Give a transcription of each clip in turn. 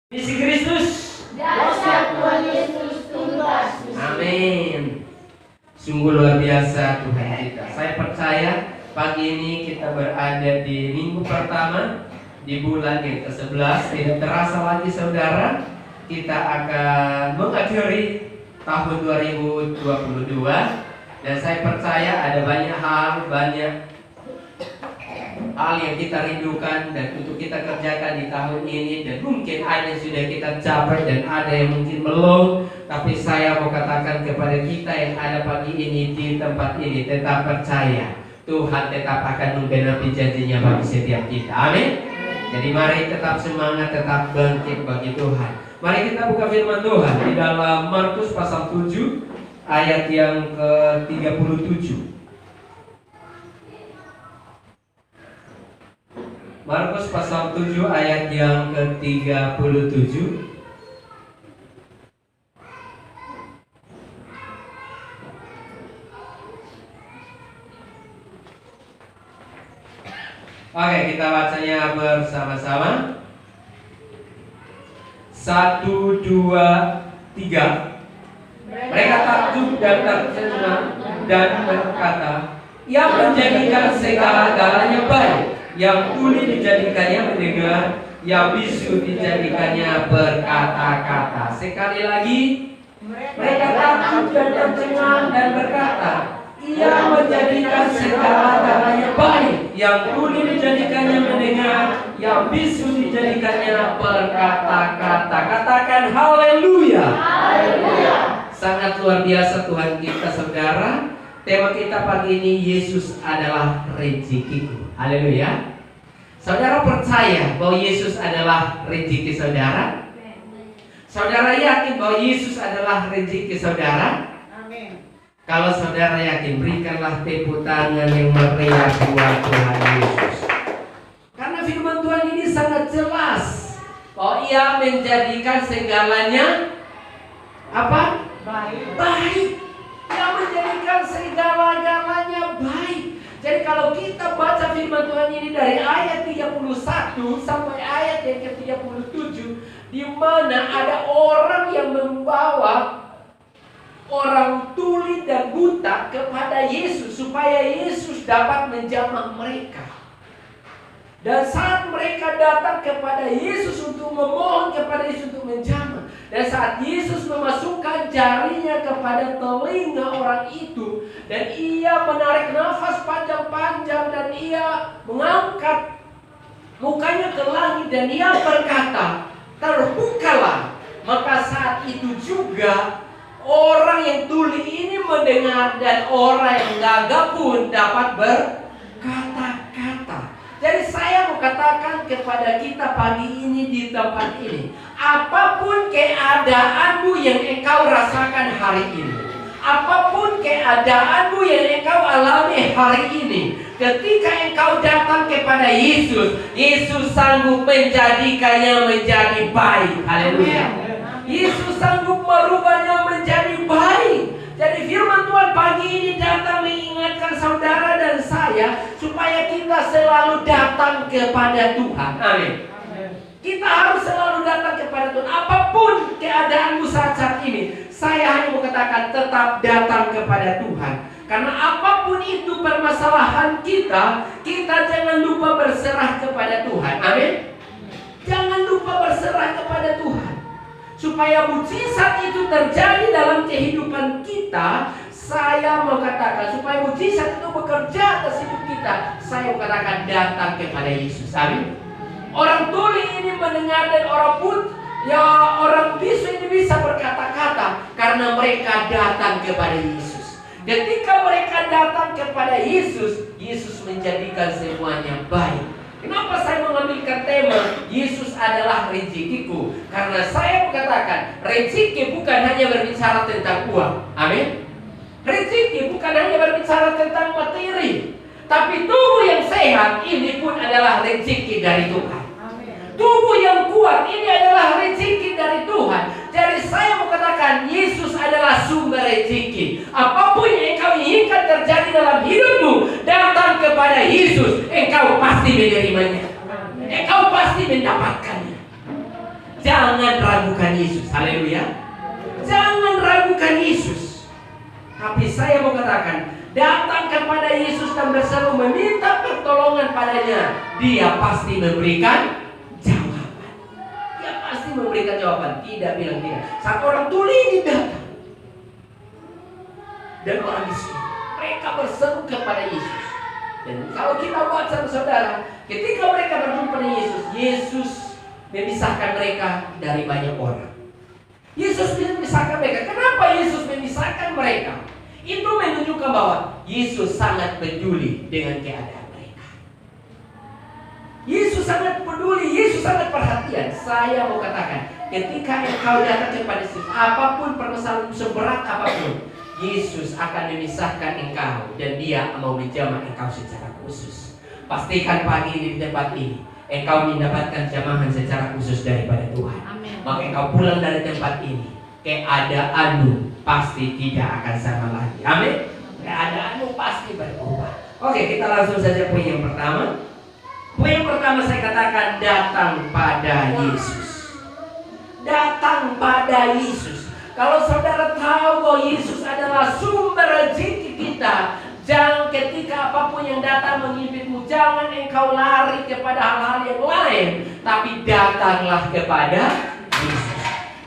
Misi Kristus. Dasar Tuhan Yesus tuntas. Amin. Sungguh luar biasa Tuhan kita. Saya percaya pagi ini kita berada di minggu pertama di bulan yang ke-11. Tidak terasa lagi saudara, kita akan mengakhiri tahun 2022. Dan saya percaya ada banyak hal yang kita rindukan dan untuk kita kerjakan di tahun ini. Dan mungkin ada yang sudah kita capai dan ada yang mungkin belum. Tapi saya mau katakan kepada kita yang ada pagi ini di tempat ini, tetap percaya Tuhan tetap akan menggenapi janjinya bagi setiap kita. Amin. Jadi mari tetap semangat, tetap bangkit bagi Tuhan. Mari kita buka firman Tuhan di dalam Markus pasal 7 ayat yang ke-37. Markus pasal 7 ayat yang ke-37. Oke, kita bacanya bersama-sama. 1, 2, 3. Mereka takjub dan tercengang dan berkata, "Ia menjadikan segala-galanya baik. Yang tuli dijadikannya mendengar, yang bisu dijadikannya berkata-kata." Sekali lagi, mereka takjub dan tercengang dan berkata, "Ia menjadikan segala-galanya baik. Yang tuli dijadikannya mendengar, yang bisu dijadikannya berkata-kata." Katakan haleluya. Haleluya. Sangat luar biasa Tuhan kita saudara. Tema kita pagi ini, Yesus adalah rezekiku. Haleluya. Saudara percaya bahwa Yesus adalah rezeki saudara? Saudara yakin bahwa Yesus adalah rezeki saudara? Amin. Kalau saudara yakin, berikanlah tepuk tangan yang meriah buat Tuhan Yesus. Karena firman Tuhan ini sangat jelas bahwa Ia menjadikan segalanya apa? Baik. Ia menjadikan segala-galanya baik. Jadi kalau kita baca firman Tuhan ini dari ayat 31 sampai ayat yang ke-37, di mana ada orang yang membawa orang tuli dan buta kepada Yesus supaya Yesus dapat menjamah mereka. Dan saat mereka datang kepada Yesus untuk memohon kepada Yesus untuk menjamah, dan saat Yesus memasukkan jarinya kepada telinga orang itu, dan Ia menarik nafas panjang-panjang, dan Ia mengangkat mukanya ke langit, dan Ia berkata, "Terbukalah." Maka saat itu juga orang yang tuli ini mendengar, dan orang yang gagah pun dapat berkata-kata. Jadi saya mau katakan kepada kita pagi ini di tempat ini, apapun keadaanmu yang engkau rasakan hari ini, apapun keadaanmu yang engkau alami hari ini, ketika engkau datang kepada Yesus, Yesus sanggup menjadikannya menjadi baik. Haleluya. Yesus sanggup merubahnya menjadi baik. Jadi firman Tuhan pagi ini datang mengingatkan saudara dan saya supaya kita selalu datang kepada Tuhan. Amin. Kita harus selalu datang kepada Tuhan. Apapun keadaanmu saat ini, saya hanya mau katakan tetap datang kepada Tuhan. Karena apapun itu permasalahan kita jangan lupa berserah kepada Tuhan. Amin. Jangan lupa berserah kepada Tuhan. Supaya mujizat itu terjadi dalam kehidupan kita, saya mau katakan supaya mujizat itu bekerja atas hidup kita, saya mau katakan datang kepada Yesus. Amin. Orang tuli ini mendengar, dan orang bisu ini bisa berkata-kata karena mereka datang kepada Yesus. Ketika mereka datang kepada Yesus, Yesus menjadikan semuanya baik. Kenapa saya mengambilkan tema Yesus adalah rezekiku? Karena saya mengatakan rezeki bukan hanya berbicara tentang uang. Amin. Rezeki bukan hanya berbicara tentang materi, tapi tubuh yang sehat ini pun adalah rezeki dari Tuhan. Tubuh yang kuat ini adalah rezeki dari Tuhan. Jadi saya mau katakan Yesus adalah sumber rezeki. Apapun yang engkau inginkan terjadi dalam hidupmu, datang kepada Yesus, engkau pasti menerimanya. Engkau pasti mendapatkannya. jangan ragukan Yesus. Haleluya. Jangan ragukan Yesus. Tapi saya mau katakan, datang kepada Yesus dan berseru meminta pertolongan padanya, Dia pasti memberikan jawaban. Dia pasti memberikan jawaban. Tidak bilang tidak. Saat orang tuli ini datang dan orang di sini, mereka berseru kepada Yesus. Dan kalau kita baca, saudara, ketika mereka berjumpa dengan Yesus, Yesus memisahkan mereka dari banyak orang. Yesus memisahkan mereka. Kenapa Yesus memisahkan mereka? Itu menunjukkan bahwa Yesus sangat peduli dengan keadaan mereka. Yesus sangat peduli, Yesus sangat perhatian. Saya mau katakan, ketika engkau datang kepada Yesus, apapun permasalahan seberat apapun, Yesus akan memisahkan engkau dan Dia mau menjamah engkau secara khusus. Pastikan pagi ini di tempat ini engkau mendapatkan jamahan secara khusus daripada Tuhan. Amin. Maka engkau pulang dari tempat ini, keadaanmu pasti tidak akan sama lagi. Amin. Keadaanmu pasti berubah. Oke, kita langsung saja poin yang pertama. Poin yang pertama saya katakan, datang pada Yesus. Datang pada Yesus. Kalau saudara tahu bahwa Yesus adalah sumber rezeki kita, jangan ketika apapun yang datang mengimpitmu, jangan engkau lari kepada hal-hal yang lain, tapi datanglah kepada Yesus.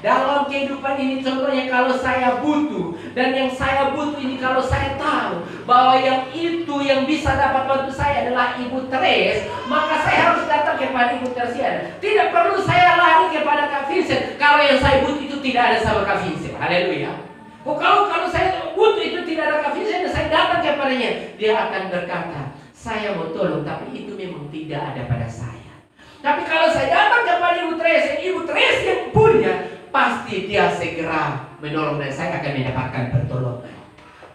Dalam kehidupan ini contohnya, kalau saya butuh, dan yang saya butuh ini kalau saya tahu bahwa yang itu yang bisa dapat bantu saya adalah Ibu Teres, maka saya harus datang kepada Ibu Tersiana. Tidak perlu saya lari kepada Kak Vincent kalau yang saya butuh itu tidak ada sama Kak Vincent. Haleluya. Kalau saya butuh itu tidak ada Kak Vincent, saya datang kepadanya, dia akan berkata, saya mau tolong, tapi itu memang tidak ada pada saya. Tapi kalau saya datang kepada Ibu Teres yang punya, pasti dia segera menolong dan saya akan mendapatkan pertolongan.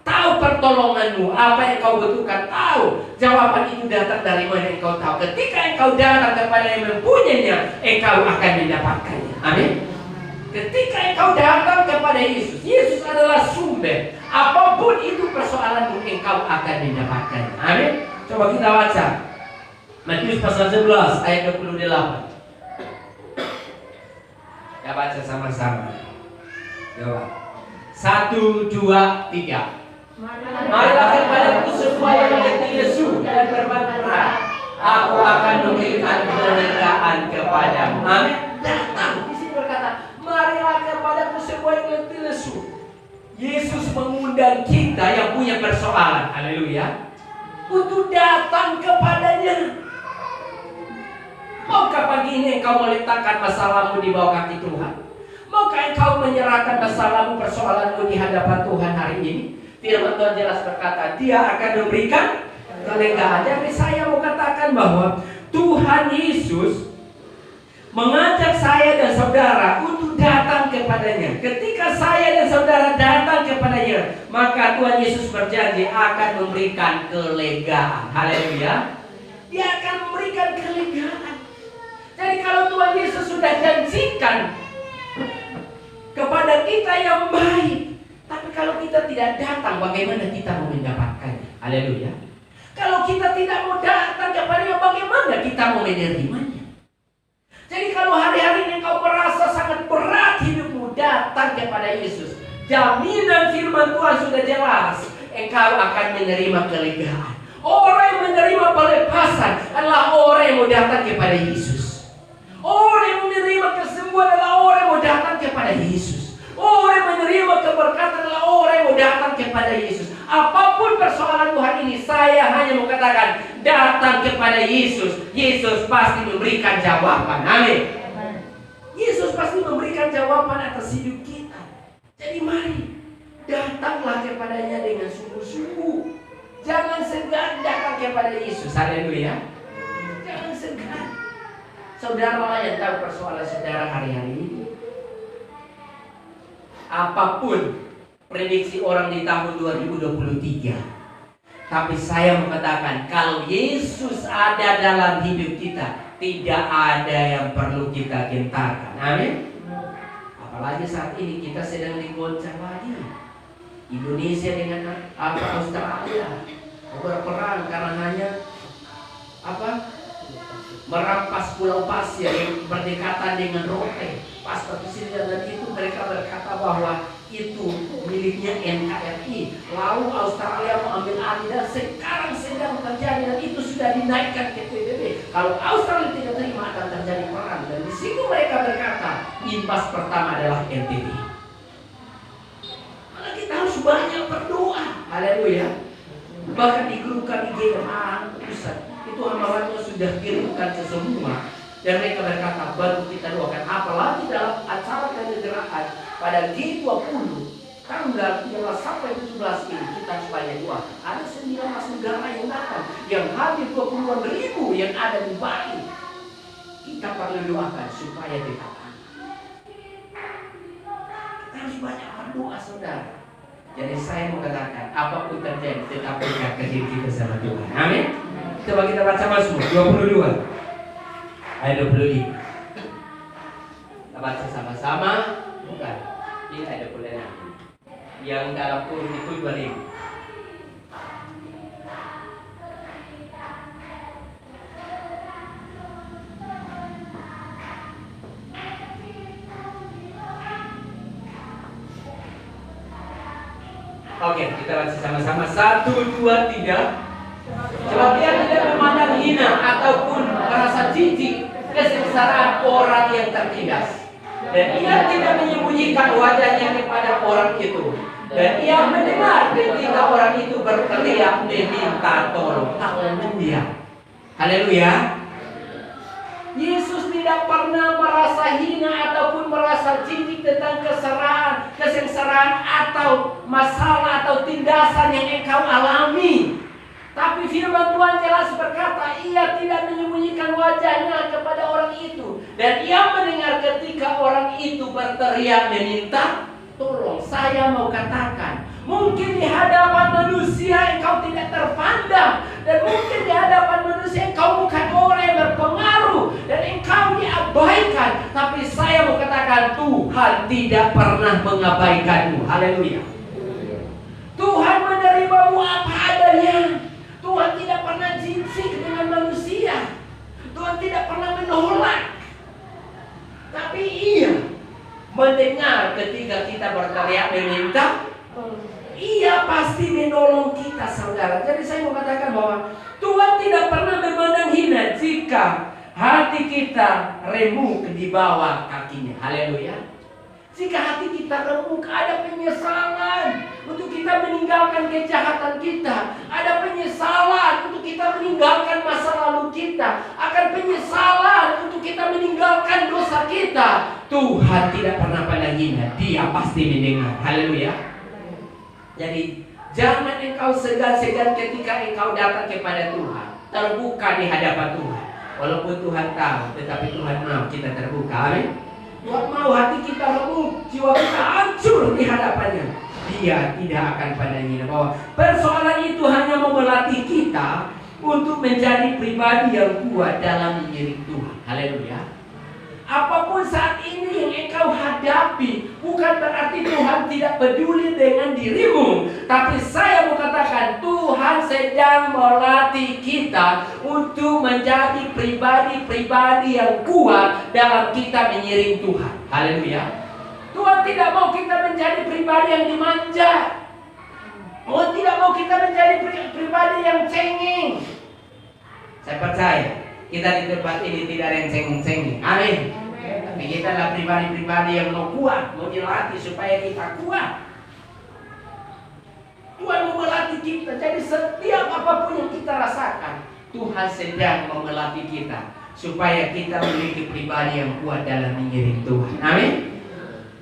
Tahu pertolonganmu, apa yang kau butuhkan, tahu jawaban itu datang dari mana engkau tahu. Ketika engkau datang kepada yang mempunyainya, engkau akan mendapatkannya. Amin. Ketika engkau datang kepada Yesus, Yesus adalah sumber. Apapun itu persoalanmu, engkau akan mendapatkannya. Amin. Coba kita baca Matius pasal 11 ayat 28. Kita baca sama-sama. Coba. 1, 2, 3. Marilah kepadaku semua yang letih lesu dan beban berat, aku akan memberikan kelegaan kepadamu. Amin. Datang. Di sini berkata, marilah kepadaku semua yang letih lesu. Yesus mengundang kita yang punya persoalan, haleluya, untuk datang kepadanya. Maukah pagi ini engkau meletakkan masalahmu di bawah kaki Tuhan? Maukah engkau menyerahkan masalahmu, persoalanmu di hadapan Tuhan hari ini? Firman Tuhan jelas berkata, Dia akan memberikan kelegaan. Jadi saya mau katakan bahwa Tuhan Yesus mengajak saya dan saudara untuk datang kepadanya. Ketika saya dan saudara datang kepadanya, maka Tuhan Yesus berjanji akan memberikan kelegaan. Haleluya. Dia akan memberikan kelegaan. Jadi kalau Tuhan Yesus sudah janjikan kepada kita yang baik, tapi kalau kita tidak datang, bagaimana kita mau mendapatkannya? Haleluya. Kalau kita tidak mau datang kepadanya, bagaimana kita mau menerimanya? Jadi kalau hari-hari ini kau merasa sangat berat hidupmu, datang kepada Yesus. Jaminan firman Tuhan sudah jelas, engkau akan menerima kelegaan. Orang yang menerima pelepasan adalah orang yang mau datang kepada Yesus. Orang yang menerima kesembuhan adalah orang yang mau datang kepada Yesus. Orang yang menerima keberkatan adalah orang yang mau datang kepada Yesus. Apapun persoalanmu hari ini, saya hanya mau katakan, datang kepada Yesus. Yesus pasti memberikan jawaban. Amin. Yesus pasti memberikan jawaban atas hidup kita. Jadi mari, datanglah kepadanya dengan sungguh-sungguh. Jangan segan datang kepada Yesus. Haleluya. Jangan segan. Saudara yang tahu persoalan saudara hari-hari ini. Apapun prediksi orang di tahun 2023, tapi saya mengatakan, kalau Yesus ada dalam hidup kita, tidak ada yang perlu kita gentarkan. Amin. Apalagi saat ini kita sedang digoncang lagi. Indonesia dengan Australia berperang karena hanya merampas pulau pasir yang berdekatan dengan Rote. Pastor Priscilla dan itu mereka berkata bahwa itu miliknya NKRI. Lalu Australia mengambil alih dan sekarang sedang terjadi dan itu sudah dinaikkan ke PBB. Kalau Australia tidak terima akan terjadi perang. Dan di situ mereka berkata imbas pertama adalah NTT. Maka kita harus banyak berdoa. Haleluya. Bahkan di grup kami GMA pusat itu hamba-hamba sudah kirimkan ke semua. Dan mereka berkata, baru kita doakan. Apalagi dalam acara kenegaraan pada G20 tanggal 13 sampai 17 ini kita supaya doa. Ada 19 negara yang datang, yang hadir 20-an ribu yang ada di Bali. Kita perlu doakan supaya dikatakan. Kita harus banyak berdoa, saudara. Jadi saya mau katakan, apapun terjadi, tetap dekatkan diri kita sama Tuhan. Amin. Coba kita baca Mazmur 22. Ayat 25. Kita baca sama-sama. Bukan. Ini ayat 26. Yang dalam kurung itu 25. Oke, kita baca sama-sama. 1, 2, 3. Sebab dia tidak memandang hina ataupun merasa jijik kesengsaraan orang yang tertindas, dan ia tidak menyembunyikan wajahnya kepada orang itu, dan ia mendengar ketika orang itu berteriak meminta tolong. Haleluya. Haleluya. Yesus tidak pernah merasa hina ataupun merasa jijik tentang kesengsaraan atau masalah atau tindasan yang engkau alami. Tapi firman Tuhan jelas berkata, ia tidak menyembunyikan wajahnya kepada orang itu. Dan ia mendengar ketika orang itu berteriak meminta tolong. Saya mau katakan, mungkin di hadapan manusia engkau tidak terpandang. Dan mungkin di hadapan manusia engkau bukan orang yang berpengaruh. Dan engkau diabaikan. Tapi saya mau katakan, Tuhan tidak pernah mengabaikanmu. Haleluya. Tuhan menerimamu apa adanya. Tuhan tidak pernah jijik dengan manusia. Tuhan tidak pernah menolak. Tapi ia mendengar ketika kita berteriak meminta. Ia pasti menolong kita, saudara. Jadi saya mau katakan bahwa Tuhan tidak pernah memandang hina jika hati kita remuk di bawah kakinya. Haleluya. Jika hati kita remuk, ada penyesalan untuk kita meninggalkan kejahatan kita. Ada penyesalan untuk kita meninggalkan masa lalu kita. Akan penyesalan untuk kita meninggalkan dosa kita. Tuhan tidak pernah pandang hina. Dia pasti mendengar. Haleluya. Jadi jangan engkau segan-segan ketika engkau datang kepada Tuhan. Terbuka di hadapan Tuhan. Walaupun Tuhan tahu, tetapi Tuhan mau kita terbuka. Amin. Tuhan mau hati kita remuk, jiwa kita hancur di hadapannya. Dia tidak akan pandang hina. Bahwa persoalan itu hanya mau melatih kita untuk menjadi pribadi yang kuat dalam mengiring Tuhan. Haleluya. Apapun saat ini yang engkau hadapi, bukan berarti Tuhan tidak peduli dengan dirimu. Tapi saya mau katakan, Tuhan sedang melatih kita untuk menjadi pribadi-pribadi yang kuat dalam kita mengiring Tuhan. Haleluya. Tuhan tidak mau kita menjadi pribadi yang dimanja. Tuhan tidak mau kita menjadi pribadi yang cengeng. Saya percaya kita di tempat ini tidak ada yang cengeng-cengeng. Amin. Tapi kita adalah pribadi-pribadi yang mau kuat, mau dilatih supaya kita kuat. Tuhan mau melatih kita. Jadi setiap apapun yang kita rasakan, Tuhan sedang mau melatih kita supaya kita memiliki pribadi yang kuat dalam mengiring Tuhan. Amin.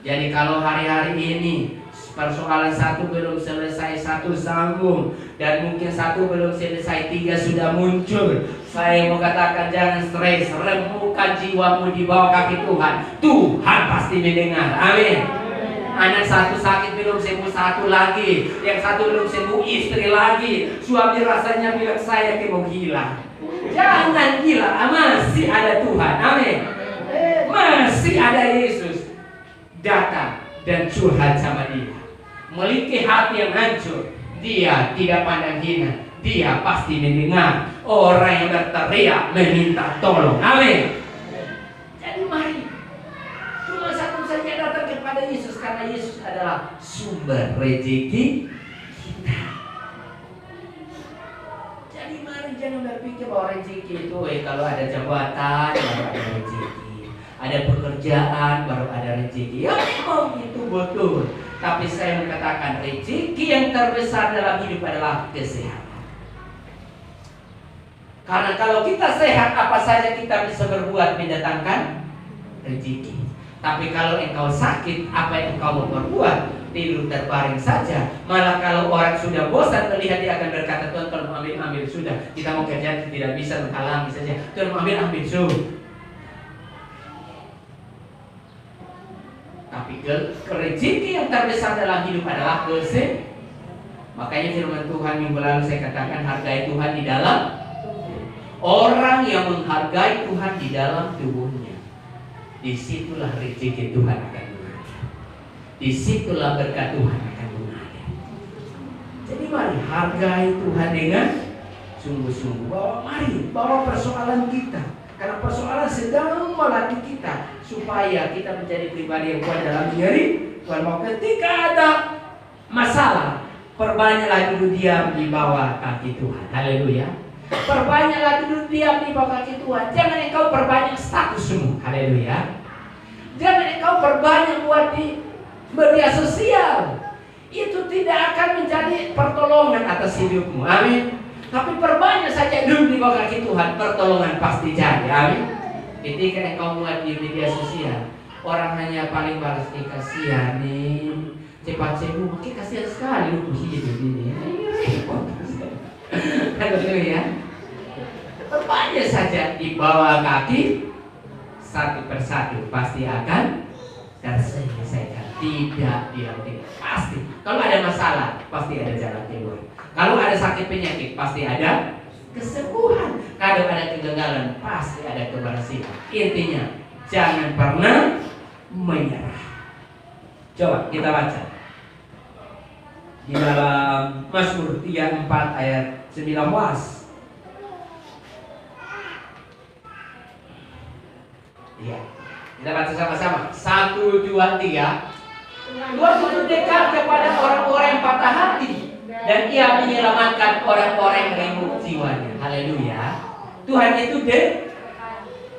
Jadi kalau hari-hari ini persoalan satu belum selesai, satu sambung, dan mungkin satu belum selesai, tiga sudah muncul. Saya mau katakan jangan stres, remukkan jiwamu di bawah kaki Tuhan. Tuhan pasti mendengar. Amin. Anak satu sakit belum sembuh, satu lagi. Yang satu belum sembuh, istri lagi. Suami rasanya bilang saya mau gila. Jangan gila, masih ada Tuhan. Amin. Masih ada Yesus datang dan curhat sama dia. Memiliki hati yang hancur, dia tidak pandang hina. dia pasti mendengar. Orang yang berteriak meminta tolong. Amin. Jadi mari, cuma satu saja datang kepada Yesus, karena Yesus adalah sumber rezeki kita. Jadi mari jangan berpikir bahwa rezeki itu kalau ada jabatan baru ada rezeki, ada pekerjaan baru ada rezeki. Ya memang itu betul. Tapi saya mengatakan rezeki yang terbesar dalam hidup adalah kesehatan. Karena kalau kita sehat, apa saja kita bisa berbuat mendatangkan rezeki. Tapi kalau engkau sakit, apa yang engkau mau berbuat? Tidur terbaring saja. Malah kalau orang sudah bosan melihat, dia akan berkata, Tuhan kalau mau ambil sudah. Kita mau kerja tidak bisa, menghalangi saja. Tuhan mau ambil sudah. Tapi rezeki yang terbesar dalam hidup adalah kesehatan. Makanya firman Tuhan minggu lalu saya katakan, hargai Tuhan di dalam. Orang yang menghargai Tuhan di dalam tubuhnya, disitulah rezeki Tuhan akan mengalir. Disitulah berkat Tuhan akan mengalir. Jadi mari hargai Tuhan dengan sungguh-sungguh. Bawa persoalan kita. Karena persoalan sedang melatih kita supaya kita menjadi pribadi yang kuat dalam diri Tuhan. Ketika ada masalah, perbanyaklah dulu diam di bawah kaki Tuhan. Haleluya. Perbanyaklah dulu diam di bawah kaki Tuhan. Jangan engkau perbanyak statusmu. Haleluya. Jangan engkau perbanyak buat di media sosial. Itu tidak akan menjadi pertolongan atas hidupmu. Amin. Tapi perbanyak saja dulu di bawah kaki Tuhan, pertolongan pasti jadi. Amin. Ketika engkau buat di media sosial, orang hanya paling balas, kasihan nih, cepat sembuh, makin kasihan sekali lu hidup ini. Repot. Haleluya. Perbanyak saja di bawah kaki, satu persatu pasti akan terselesaikan. Tidak diam-diam. Pasti. Kalau ada masalah, pasti ada jalan keluar. Kalau ada sakit penyakit, pasti ada kesembuhan. Kalau ada kegagalan, pasti ada keberhasilan. Intinya, jangan pernah menyerah. Coba kita baca di dalam Mazmur 34 ayat 19. Iya, kita baca sama-sama. 1, 2, 3. Tuhan itu dekat kepada orang-orang yang patah hati, dan Ia menyelamatkan orang-orang yang remuk jiwanya. Haleluya. Tuhan itu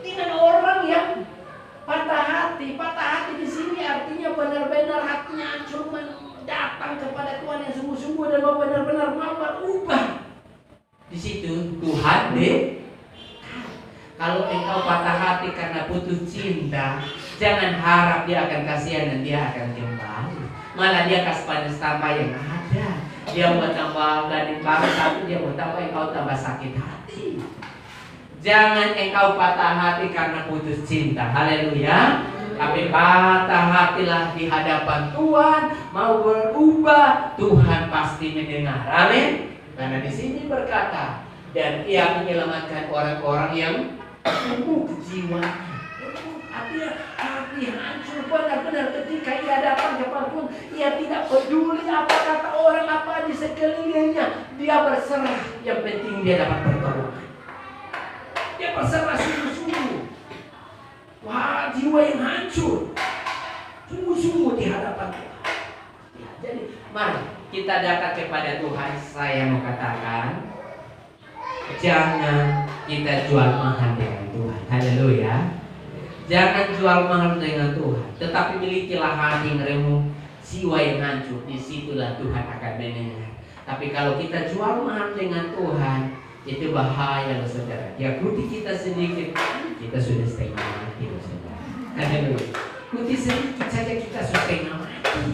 dengan orang yang patah hati. Patah hati di sini artinya benar-benar hatinya hancur, datang kepada Tuhan yang sungguh-sungguh dan mau benar-benar mau berubah. Di situ Tuhan Kalau engkau patah hati karena putus cinta, jangan harap dia akan kasihan dan dia akan kembali. Malah dia kasih panas tambah yang ada. Dia mau tambah gading baru satu, dia mau tambah engkau tambah sakit hati. Jangan engkau patah hati karena putus cinta. Haleluya. Tapi patah hatilah di hadapan Tuhan, mau berubah, Tuhan pasti mendengar. Amin. Karena di sini berkata, dan Ia menyelamatkan orang-orang yang remuk jiwanya. Artinya hati hancur benar-benar ketika ia datang kepada Tuhan. Ia tidak peduli apa kata orang, apa di sekelilingnya. Dia berserah. Yang penting dia dapat pertolongan. Dia berserah sungguh-sungguh. Wah, jiwa yang hancur sungguh-sungguh di hadapan Tuhan. Ya, jadi mari kita datang kepada Tuhan. Saya mau katakan, jangan kita jual mahal dengan Tuhan. Haleluya. Jangan jual mahal dengan Tuhan, tetapi milikilah hati yang remuk, jiwa yang hancur. Disitulah Tuhan akan mendengar. Tapi kalau kita jual mahal dengan Tuhan, itu bahaya loh saudara. Ya kuti kita sedikit, kita sudah setengah mati loh saudara. Haleluya. Kuti sedikit saja kita sudah setengah mati.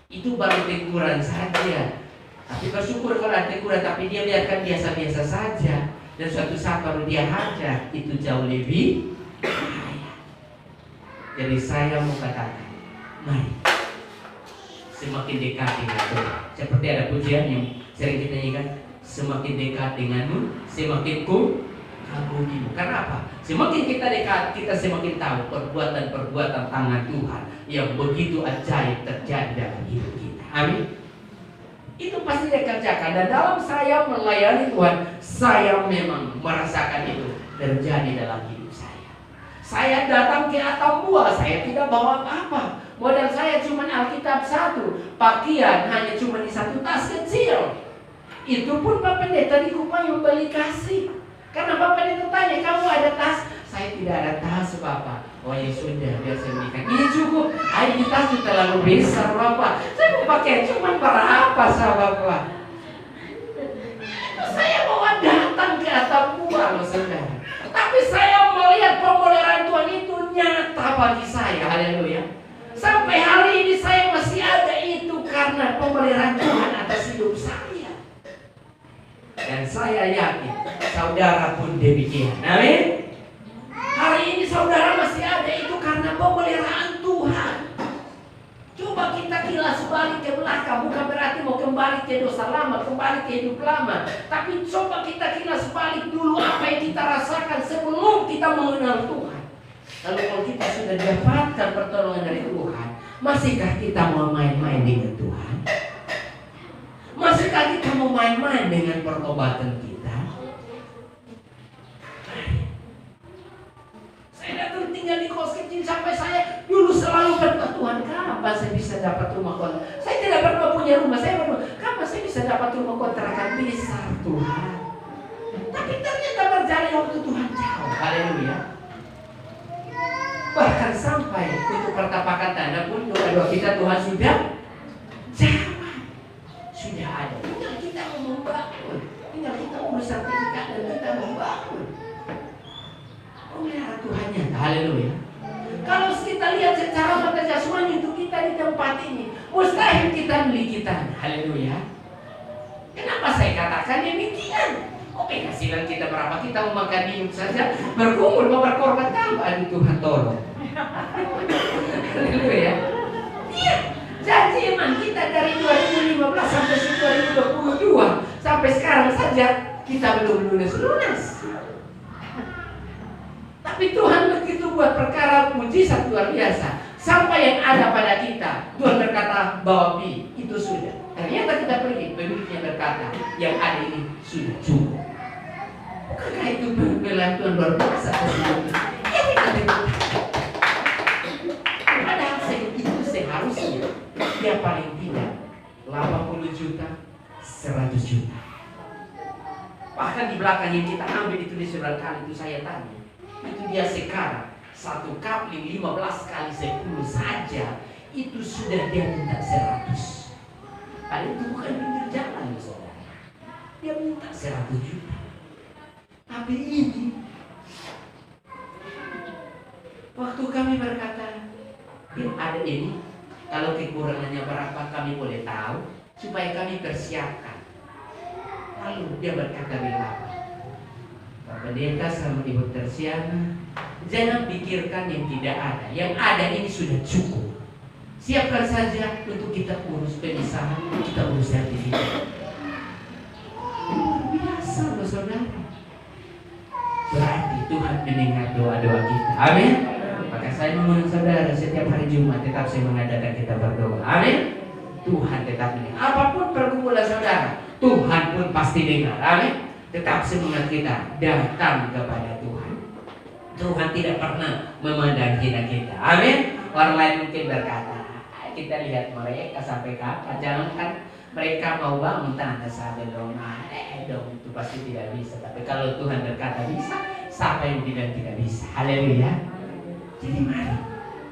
Itu baru teguran saja. Tapi bersyukur kalau ada teguran, tapi dia biarkan biasa-biasa saja. Dan suatu saat baru dia hajar, itu jauh lebih bahaya. Jadi saya mau katakan, mari semakin dekat dengan Tuhan. Seperti ada pujian yang sering kita nyanyikan, semakin dekat denganmu, semakin ku kagumimu. Karena apa? Semakin kita dekat, kita semakin tahu perbuatan-perbuatan tangan Tuhan yang begitu ajaib terjadi dalam hidup kita. Amin. Itu pasti dia kerjakan. Dan dalam saya melayani Tuhan, saya memang merasakan itu terjadi dalam hidup saya. Saya datang ke atap buah, saya tidak bawa apa-apa. Modal saya cuma Alkitab 1, pakaian hanya cuma di satu tas kecil. Itu pun Pak Pendeta di Kupang yang beli kasih. Karena Pak Pendeta tanya, kamu ada tas? Saya tidak ada tas, Bapak. Oh ya sudah, biar saya belikan. Ini cukup. Ini tas itu terlalu besar, Bapak. Saya mau pakai cuma berapa, Bapak? Saya bawa datang ke atap buah, loh saudara. Tapi saya melihat pemeliharaan Tuhan itu nyata bagi saya. Haleluya. Sampai hari ini saya masih ada itu karena pemeliharaan Tuhan atas hidup saya. Dan saya yakin saudara pun demikian. Amin. Hari ini saudara masih ada itu karena pemeliharaan Tuhan. Coba kita kilas balik ke belakang. Bukan berarti mau kembali ke dosa lama, kembali ke hidup lama. Tapi coba kita kilas balik dulu apa yang kita rasakan sebelum kita mengenal Tuhan. Lalu kalau kita sudah dapatkan pertolongan dari Tuhan, masihkah kita mau main-main dengan Tuhan? Masihkah kita mau main-main dengan pertobatan kita? Saya datang tinggal di kos kecil sampai saya dulu selalu berdoa, Tuhan kapan saya bisa dapat rumah kontrakan? Saya tidak pernah punya rumah, saya berdoa, kapan saya bisa dapat rumah kontrakan besar Tuhan? Tapi ternyata berjalan waktu Tuhan jauh. Haleluya. Bahkan sampai untuk pertapakan tanah pun doa-doa kita Tuhan sudah jawab. Sudah ada. Tinggal kita mau membangun. Tinggal kita urus sertifikat dan kita membangun. Pemelihara Tuhannya. Haleluya. Kalau kita lihat secara mata jasmani untuk kita di tempat ini, mustahil kita beli kita. Haleluya. Kenapa saya katakan demikian? Oke, penghasilan kita berapa, kita mau makan minum saja, berkumpul mau berkorban tahu. Aduh Tuhan tolong. Haleluya. Iya, janji iman kita dari 2015 sampai 2022 sampai sekarang saja kita belum lunas. Tapi Tuhan begitu buat perkara mujizat luar biasa. Sampai yang ada pada kita, Tuhan berkata bawa pi, itu sudah. Ternyata kita pergi, pemiliknya berkata, yang ada ini sudah cukup. Bukankah itu pembelaan Tuhan luar biasa? Ya kita padahal itu seharusnya dia paling tidak 80 juta, 100 juta. Bahkan di belakang yang kita ambil ditulis surat kali itu saya tanya. Itu dia sekarang 1 kapling 15 kali 10 saja itu sudah dia minta 100. Padahal itu bukan pinggir jalan, saudara. Dia minta 100 juta. Tapi ini waktu kami berkata, ada ini, kalau kekurangannya berapa kami boleh tahu supaya kami persiapkan. Lalu dia berkata apa? Pak Pendeta sama Ibu Tersiana, jangan pikirkan yang tidak ada. Yang ada ini sudah cukup. Siapkan saja untuk kita urus pemisahan, kita urus sertifikat. Luar biasa loh saudara. Berarti Tuhan mendengar doa-doa kita. Amin. Maka saya mengundang saudara setiap hari Jumat tetap saya mengadakan kita berdoa. Amin. Tuhan tetap mendengar. Apapun pergumulan saudara, Tuhan pun pasti dengar. Amin. Tetap semangat kita datang kepada Tuhan. Tuhan tidak pernah memandang hina kita. Amin. Orang lain mungkin berkata, kita lihat mereka sampai kapan. Jangankan mereka mau bangun tanda sampai dong. Dong itu pasti tidak bisa. Tapi kalau Tuhan berkata bisa, siapa yang bilang tidak bisa? Haleluya. Jadi mari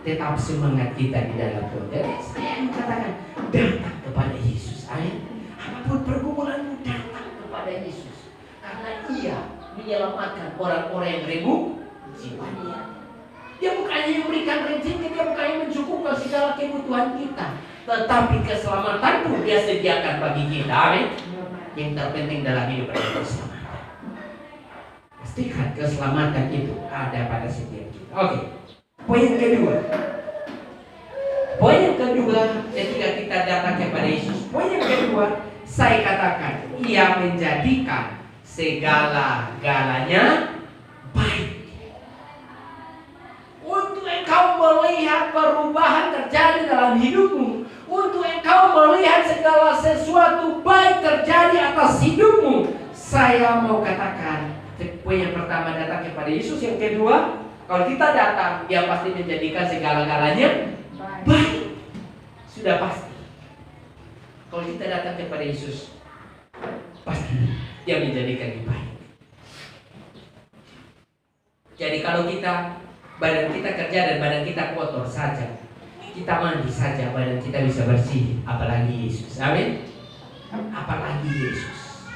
tetap semangat kita di dalam Tuhan. Jadi saya mengatakan datang kepada Yesus. Amin. Apapun pergumulanmu datang kepada Yesus. Karena Ia menyelamatkan orang-orang yang remuk jiwanya. Dia bukannya memberikan rezeki, dia bukannya mencukupkan segala kebutuhan kita, tetapi keselamatan pun dia sediakan bagi kita. Amin. Yang terpenting dalam hidup adalah keselamatan. Pastikan keselamatan itu ada pada setiap kita. Oke. Poin yang kedua. Poin yang kedua ketika kita datang kepada Yesus. Poin yang kedua, saya katakan Ia menjadikan segala-galanya baik. Untuk engkau melihat perubahan terjadi dalam hidupmu, untuk engkau melihat segala sesuatu baik terjadi atas hidupmu, saya mau katakan, poin yang pertama datang kepada Yesus. Yang kedua, kalau kita datang, Dia pasti menjadikan segala-galanya baik. Sudah pasti. Kalau kita datang kepada Yesus, pasti Dia menjadikan yang baik. Jadi kalau badan kita kerja dan badan kita kotor saja, kita mandi saja, badan kita bisa bersih. Apalagi Yesus. Amin. Apalagi Yesus.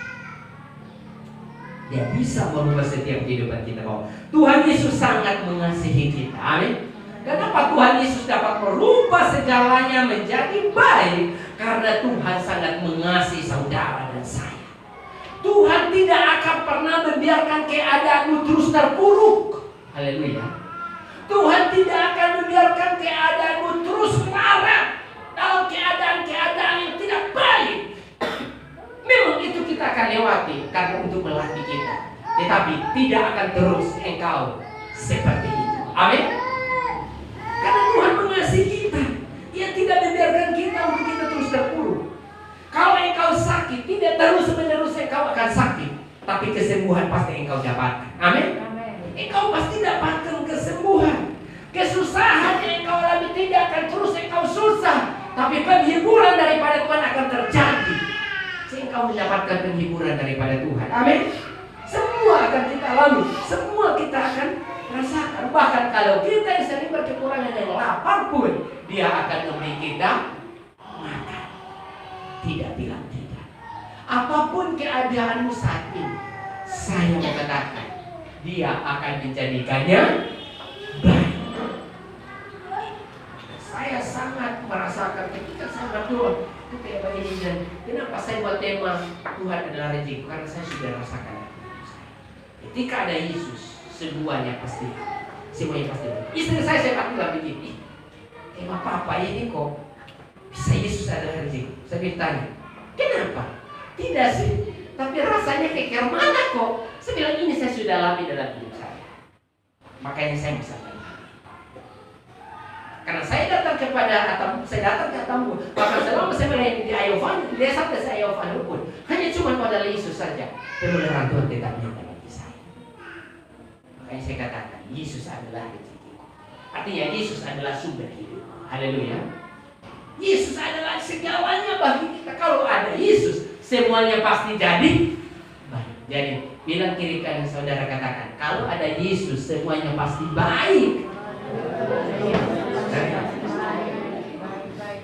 Dia bisa merubah setiap kehidupan kita. Tuhan Yesus sangat mengasihi kita. Amin. Kenapa Tuhan Yesus dapat merubah segalanya menjadi baik? Karena Tuhan sangat mengasihi saudara dan saya. Tuhan tidak akan pernah membiarkan keadaanmu terus terpuruk. Haleluya. Tuhan tidak akan membiarkan keadaanmu terus marah dalam keadaan-keadaan yang tidak baik. Memang itu kita akan lewati karena untuk melatih kita. Tetapi tidak akan terus engkau seperti itu. Amin. Karena Tuhan mengasihi kita. Dia tidak membiarkan kita untuk kita terus terpuruk. Kalau engkau sakit, tidak terus-menerus engkau akan sakit, tapi kesembuhan pasti engkau dapatkan. Amin. Engkau pasti dapatkan kesembuhan. Kesusahan yang engkau alami tidak akan terus engkau susah, tapi penghiburan daripada Tuhan akan terjadi. Engkau mendapatkan penghiburan daripada Tuhan. Amin. Semua akan kita alami, semua kita akan rasakan. Bahkan kalau kita yang sering berkekurangan yang lapar pun, Dia akan memberi kita makan. Tidak bilang tidak. Apapun keadaanmu saat ini, saya mengatakan Dia akan menjadikannya baik. Saya sangat merasakan ketika saya berdoa, itu kayak begini, dan kenapa saya buat tema Tuhan adalah rezeki? Karena saya sudah rasakan itu. Ketika ada Yesus, semuanya pasti baik. Istri saya bilang begini, tema papa ini kok bisa Yesus adalah rezeki? Saya bertanya, kenapa? Tidak sih, tapi rasanya kayak mana kok? Saya bilang ini saya sudah alami dalam hidup saya. Makanya saya bisa bilang. Karena saya datang ke Atambu, bahkan selama saya melayani di Ayovani, di desa Ayovani pun hanya cuma modal Yesus saja. Permulaan Tuhan tetap nyata bagi saya. Makanya saya katakan Yesus adalah rezekiku. Artinya Yesus adalah sumber hidup. Haleluya. Yesus adalah segalanya bagi kita. Kalau ada Yesus, semuanya pasti jadi baik. Jadi bilang kiri kanan saudara, katakan, kalau ada Yesus, semuanya pasti baik.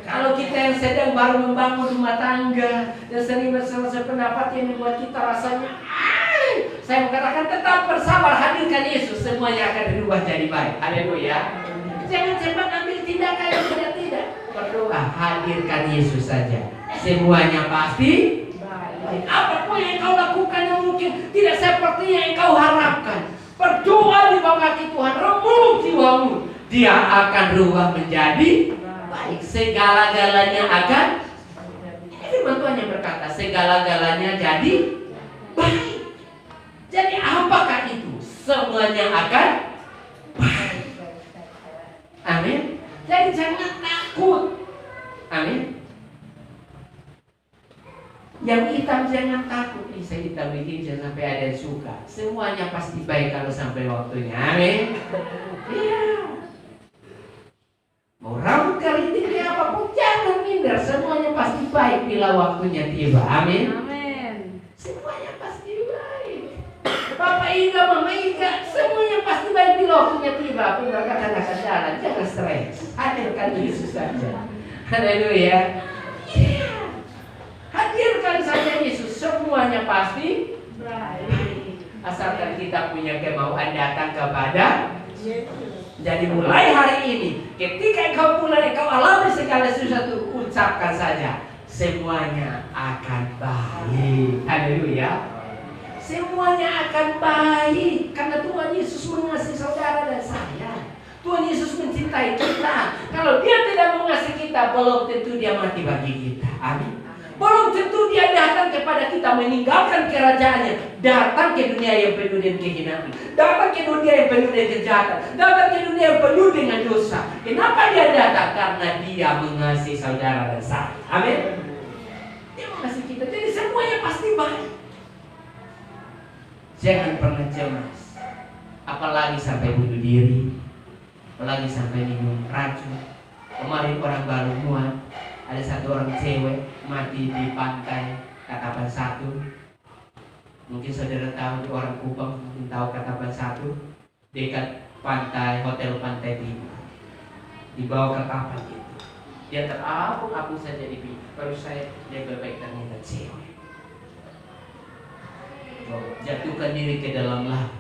Kalau kita yang sedang baru membangun rumah tangga dan sering berselisih pendapat yang membuat kita rasanya, saya mengatakan tetap bersabar, hadirkan Yesus, semuanya akan berubah jadi baik. Haleluya. Jangan cepat ambil tindakan yang tidak. Berdoa, hadirkan Yesus saja, semuanya pasti baik. Apapun yang kau lakukan yang mungkin tidak seperti yang kau harapkan, berdoa di bawah kaki Tuhan, remuk jiwamu, Dia akan berubah menjadi baik. Segala-galanya akan, firman Tuhan yang berkata, segala-galanya jadi baik. Jadi apakah itu? Semuanya akan baik. Amin. Jadi jangan takut. Amin. Yang hitam jangan takut. Saya hitam bikin jangan sampai ada yang suka. Semuanya pasti baik kalau sampai waktunya. Amin. Iya. Mau rambut keriting apapun jangan minder. Semuanya pasti baik bila waktunya tiba. Amin. Amin. Semuanya pasti baik. Bapak Iga, Mama Iga, semuanya pasti baik bila waktunya tiba. Perkataan akan jalan, jangan stres. Hadirkan Yesus saja. Haleluya. Yeah. Hadirkan saja Yesus, semuanya pasti baik. Asalkan kita punya kemauan datang kepada Yesus. Jadi mulai hari ini, ketika engkau alami segala sesuatu, ucapkan saja, semuanya akan baik. Haleluya. Semuanya akan baik karena Tuhan Yesus mengasihi saudara dan saya. Tuhan Yesus mencintai kita. Kalau Dia tidak mengasihi kita, belum tentu Dia mati bagi kita. Amin. Belum tentu Dia datang kepada kita meninggalkan kerajaannya, datang ke dunia yang penuh dengan kehinaan, datang ke dunia yang penuh dengan kejahatan, datang ke dunia yang penuh dengan dosa. Kenapa Dia datang? Karena karena dia mengasihi saudara dan saya. Amin. Dia mengasihi kita, jadi semuanya pasti baik. Jangan pernah cemas, apalagi sampai bunuh diri, apalagi sampai minum racun. Kemarin orang baru muat, ada satu orang cewek mati di pantai Katapan 1. Mungkin saudara tahu, di orang Kupang mungkin tahu Katapan 1, dekat pantai, hotel Pantai Timur. Dibawa ke kapal itu, dia terapung-apung saja di pinggir. Baru saya jaga baik, ternyata cewek. Jatuhkan diri ke dalam laut.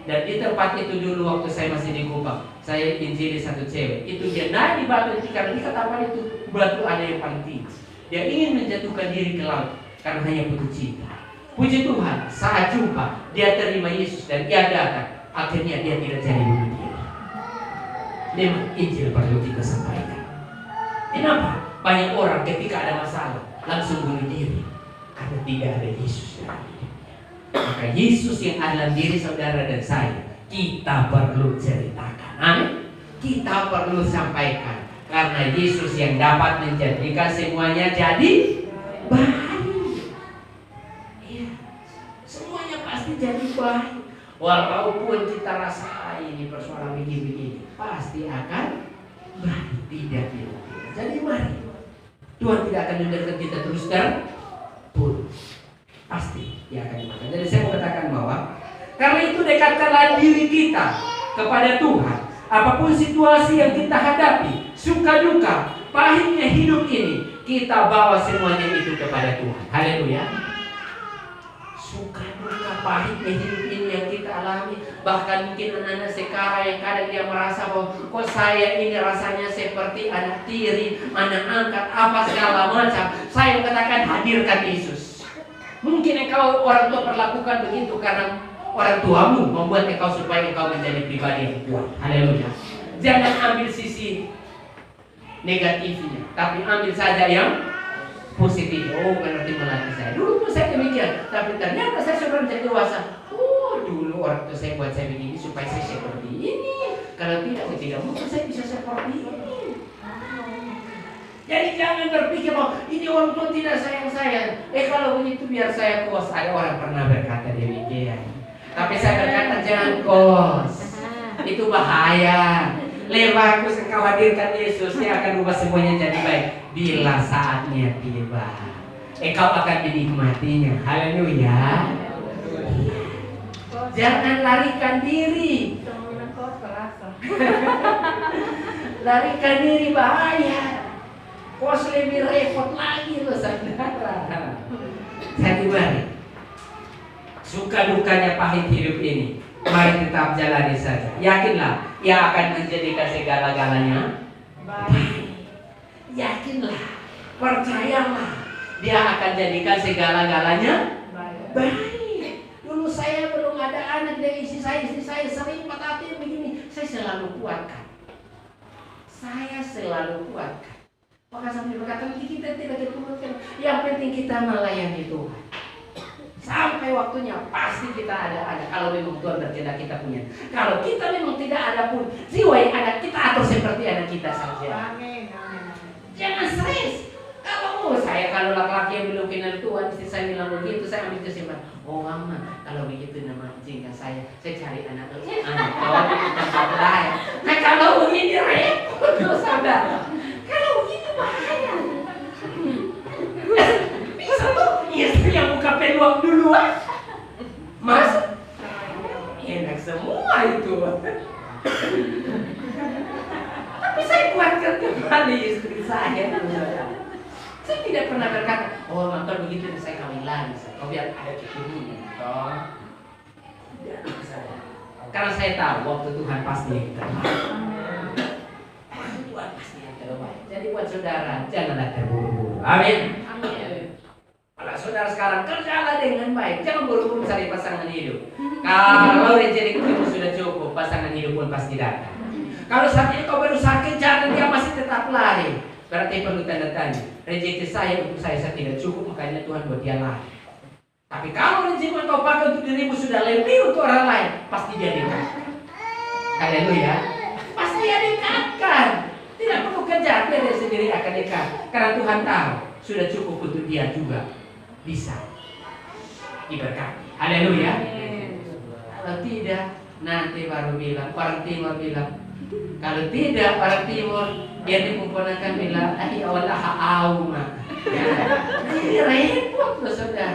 Dan di tempat itu dulu waktu saya masih di Kupang, saya injili satu cewek. Itu dia naik di batu itu karena di kapal itu batu ada yang paling tinggi. Dia ingin menjatuhkan diri ke laut karena hanya putus cinta. Puji Tuhan, saat jumpa dia terima Yesus dan dia datang. Akhirnya dia tidak jadi bunuh diri. Memang Injil perlu kita sampaikan. Kenapa? Banyak orang ketika ada masalah langsung bunuh diri karena tidak ada Yesus dalam hidupnya. Maka Yesus yang ada dalam diri saudara dan saya, kita perlu ceritakan. Amin. Kita perlu sampaikan karena Yesus yang dapat menjadikan semuanya jadi baik. Iya, semuanya pasti jadi baik. Walaupun kita rasa ini persoalan begini-begini, pasti akan baik. Tidak. Jadi mari, Tuhan tidak akan membiarkan kita terus terpuruk. Pasti dia akan dimakan. Jadi saya mau katakan bahwa karena itu dekatkanlah diri kita kepada Tuhan. Apapun situasi yang kita hadapi, suka duka, pahitnya hidup ini, kita bawa semuanya itu kepada Tuhan. Haleluya. Suka duka, pahitnya hidup ini yang kita alami, bahkan mungkin anak-anak sekarang yang kadang dia merasa bahwa kok saya ini rasanya seperti anak tiri, anak angkat, apa segala macam. Saya katakan hadirkan Yesus. Mungkin engkau orang tua perlakukan begitu karena orang tuamu membuat engkau supaya engkau menjadi pribadi yang kuat. Haleluya. Jangan ambil sisi negatifnya, tapi ambil saja yang positif. Oh, berarti melatih saya. Dulu pun saya demikian, tapi ternyata saya sudah menjadi dewasa. Oh, dulu orang tua saya buat saya begini supaya saya seperti ini. Kalau tidak, saya tidak mungkin saya bisa seperti ini. Jadi jangan berpikir bahwa ini orang tua tidak sayang saya. Kalau begitu biar saya kos. Ada orang pernah berkata demikian. Tapi saya berkata jangan kos. Itu bahaya. Lebih bagus engkau hadirkan Yesus, dia akan ubah semuanya jadi baik. Bila saatnya tiba, engkau akan dinikmatinya. Haleluya. Jangan larikan diri. Larikan diri bahaya. Kos lebih repot lagi loh saudara. Jadi mari, suka dukanya pahit hidup ini, mari tetap jalani saja. Yakinlah, Ia akan menjadikan segala-galanya baik. Yakinlah, percayalah, Dia akan jadikan segala-galanya baik. Dulu saya belum ada anak dari istri saya sering patah hati begini. Saya selalu kuatkan. Maka sampai berkata kita tidak diturunkan. Yang penting kita melayani Tuhan. Sampai waktunya pasti kita ada. Kalau memang Tuhan berkehendak kita punya. Kalau kita memang tidak ada pun, jiwa yang ada kita atur seperti anak kita saja. Amin. Jangan stres. Kalau laki-laki yang belum kenal Tuhan, istri saya bilang begitu, saya ambil kesimpulan. Oh mama, kalau begitu nama izinkan saya cari anak itu tempat lain. Nah kalau begini repot, saudara. Kalau begini bahaya. Bisa tuh istri yang buka peluang duluan. Mas, enak semua itu. Tapi saya kuatkan kembali istri saya. Saya tidak pernah berkata, oh nonton begitu saya kawin lagi. Oh biar ada keturunan. Karena saya tahu waktu Tuhan pasti yang terbaik. Tuhan pasti yang terbaik. Jadi buat saudara, janganlah terburu-buru. Amin. Kalau saudara sekarang kerjalah dengan baik, jangan buru-buru cari pasangan hidup. Kalau rezeki kamu sudah cukup, pasangan hidup pun pasti datang. Kalau saat ini kau baru sakit, jangan dia masih tetap lari. Berarti perlu tanda tanya. Rezeki saya untuk saya tidak cukup, makanya Tuhan buat dia lari. Tapi kalau rezeki yang kau pakai untuk dirimu sudah lebih untuk orang lain, pasti dia dekatkan. Haleluya. Pasti dia dekatkan. Tidak perlu kerja berkat. Karena Tuhan tahu sudah cukup untuk dia juga bisa diberkati. Haleluya. Kalau tidak, nanti baru bilang, orang timur bilang. Kalau tidak, orang timur dia dikumpulkan bilang, ya Allah au mah. Ini repot loh saudara.